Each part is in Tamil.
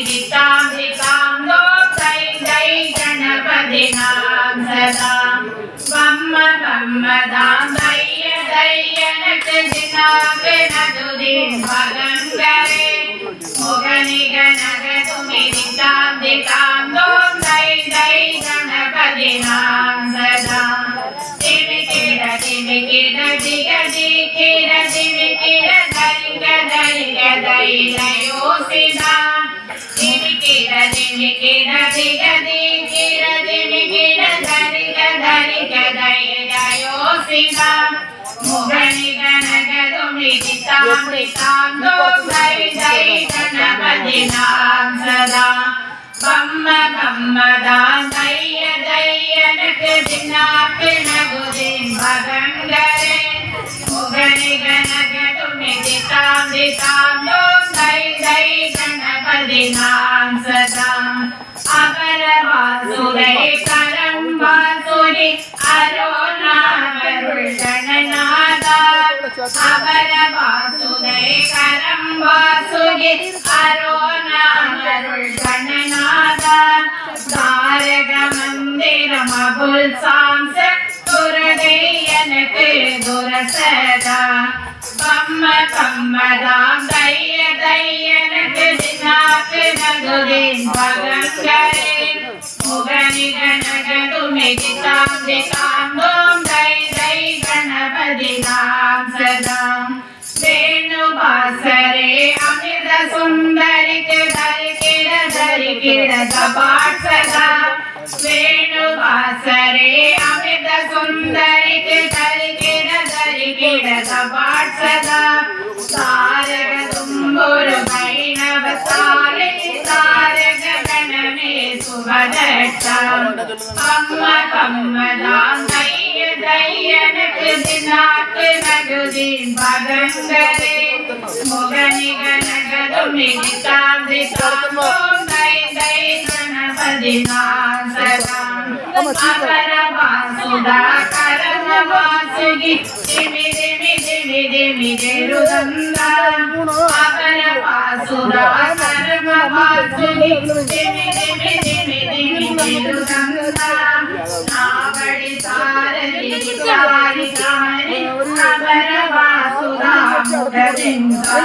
மிதித்தாம் தித்தாம் தோத்தை தை கணபதினாம் சதா வம்ம வம்மதாம் தைய தையனக்கு தினாகனதுதின் பகங்கரே முகனிக நகது மிதித்தாம் தித்தாம் தோத்தை தை கணபதினாம் சதா திமிக்கிட திமிக்கிட திக திக்கிட திமிக்கிட தரிக தரிக தைலயோசிதா திமிக்கிட திமிக்கிட திக திக்கிட திமிக்கிட தரிக தரிக தைலயோசிதா முகனிக நகது மிதித்தாம் தித்தாம் தோத்தை தை கணபதினாம் சதா பம்ம பம்மதாம் தைய தையனக்கு தின்னாக்கு நகுதின் பகங்கரே முகனிக நகது மிதித்தாம் தித்தாம் தோத்தை தை கணபதினாம் சதா அபர வாசுரை கரம் வாசுரி அரோநாமருள் கணநாதா அபர வாசுரை கரம் வாசுரி அரோநாமருள் கணநாதா தாரக மந்திரம் அபுல் சாம்ச துரகை எனக்கு துரசதா பம்ம பம்மதாம் தைய தையனக்கு தினாக்கு நகுதின் பகங்கரே முகனிக நகது மிதித்தாம் தித்தாம் தோம் தை தை கணபதினாம் சதா வேணுபாசரே அமிர்த சுந்தரிக்கு தரிக்கிட தரிக்கிட கபாட் சதா வேணுபாசரே அமிர்த சுந்தரிக்கு தரிக்கிட தரிக்கிட கபாட் சதா தாரக தும்புரு வைணவ சாலை தாரக கணமே சுபதட்டா பம்ம பம்மதாம் தைய தையனக்கு தினாக்கு நகுதின் பகங்கரே முகனிக நகது மிதித்தாம் தித்தாம் தோம் தை தை கணபதினாம் சதா அபர வாசுதா கரம வாசுகி திமி திமி திமி திமி திருதந்தா அபர வாசுதா கரம வாசுகி திமி திமி திமி திமி திருதந்தா நாவடி சாரதி சாரி சாரி அபர வாசுதா முகதிந்தா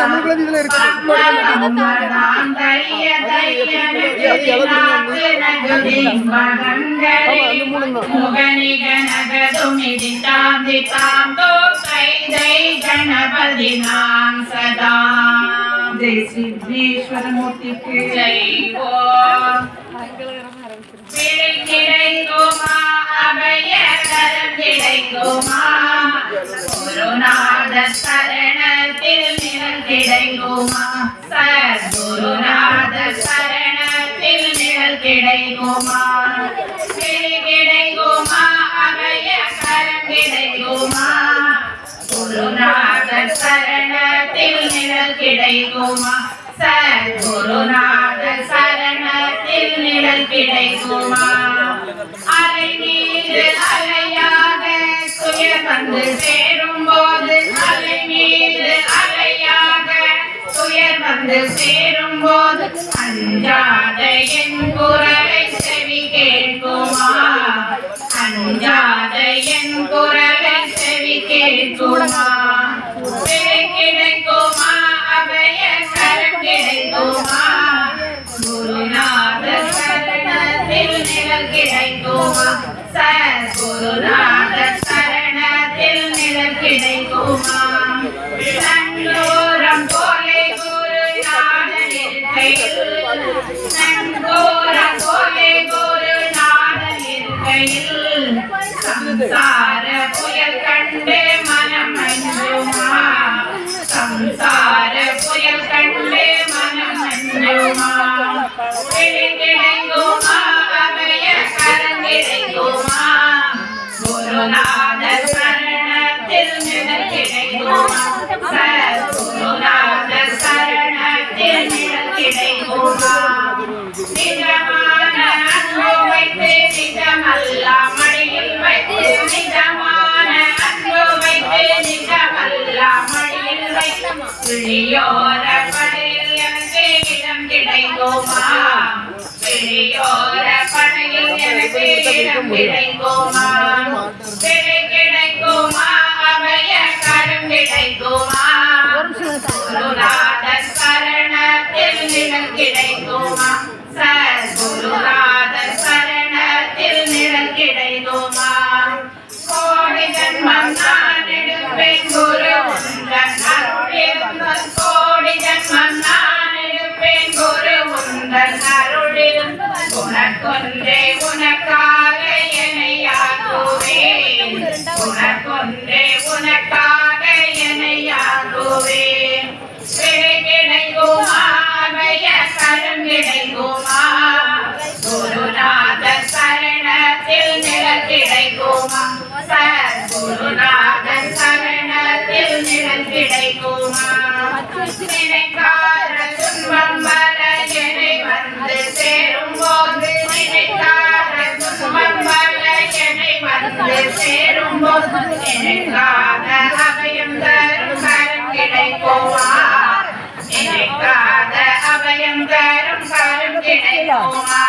பம்மதாம் தைய தையனக்கு தினாக்கு நகுதின் பகங்கரே முகனிக நகது மிதித்தாம் தித்தாம் தோத்தை தை கணபதினாம் சதா ஜெய் ஸ்ரீ விக்னேஸ்வரமூர்த்திக்கு ஜெய் ஓம் பிழை கிடைக்குமா அபய கரம் கிடைக்குமா குருநாத சரணத்தில் நிழல் கிடைக்குமா சத்குருநாத சரணத்தில் நிழல் கிடைக்குமா பிழை கிடைக்குமா அபய கரம் கிடைக்குமா குருநாத சரணத்தில் நிழல் கிடைக்குமா சத்குருநாத சரணத்தில் நிழல் கிடைக்குமா அலை மீது அலையாக துயர் வந்து சேரும் போது அலை மீது அலையாக துயர் வந்து சேரும் போது அஞ்சாத என் குரலை செவி கேட்குமா அஞ்சாத என் குரலை செவி கேட்குமா கிடைக்குமா அபய கரம் கிடைக்குமா குருநாத சரணத்தில் நிழல் கிடைக்குமா சத்குருநாத சரணத்தில் நிழல் கிடைக்குமா நங்கோரம் போலே குருநாதன் இருக்கையில் நங்கோரம் போலே குருநாதன் இருக்கையில் சம்சார புயல் கண்டு மனம் அஞ்சுமா சம்சார புயல் கண்டு மனம் அஞ்சுமா கிடைக்குமா அபய கரம் கிடைக்குமா குருநாத சரணத்தில் நிழல் கிடைக்குமா சத்குருநாத சரணத்தில் நிழல் கிடைக்குமா நிஜமான அன்பு வைத்து நிஜமல்ல மடியில் வைத்து நிஜமான அன்பு வைத்து நிஜமல்ல மடியில் வைத்து புள்ளியோர படையில் எனக்கு இடம் கிடைக்குமா பெரியோர படையில் எனக்கு இடம் கிடைக்குமா விடை கிடைக்குமா அபய கரம் கிடைக்குமா குருநாதர் சரணத்தில் நிழல் கிடைக்குமா சத்குருநாதர் சரணத்தில் நிழல் கிடைக்குமா கோடி ஜன்மம் நான் எடுப்பேன் குரு உந்தன் அருளில் கோடி ஜன்மம் நான் எடுப்பேன் குரு உந்தன் அருளில் உனக்கொன்றே உனக்காக என்னை ஆக்குவேன் உனக்கொன்றே உனக்காக என்னை ஆக்குவேன் விடை கிடைக்குமா அபய கரம் கிடைக்குமா குருநாதர் சரணத்தில் நிழல் கிடைக்குமா சத்குருநாதர் சரணத்தில் நிழல் கிடைக்குமா நினைக்காத துன்பம் வர என்னை வந்து சேரும் போது நினைக்காத துன்பம் வர என்னை வந்து சேரும் போது நினைக்காத அபயம் தரும் கரம் கிடைக்குமா நினைக்காத அபயம் தரும் கரம் கிடைக்குமா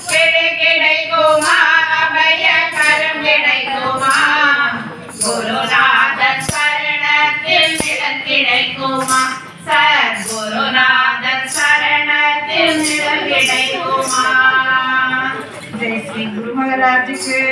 விடை கிடைக்குமா அபய கரம் கிடைக்குமா குருநாதர் சரணத்தில் நிழல் கிடைக்குமா சத்குருநாதர் சரணத்தில் நிழல் கிடைக்குமா जय श्री गुरु महाराज के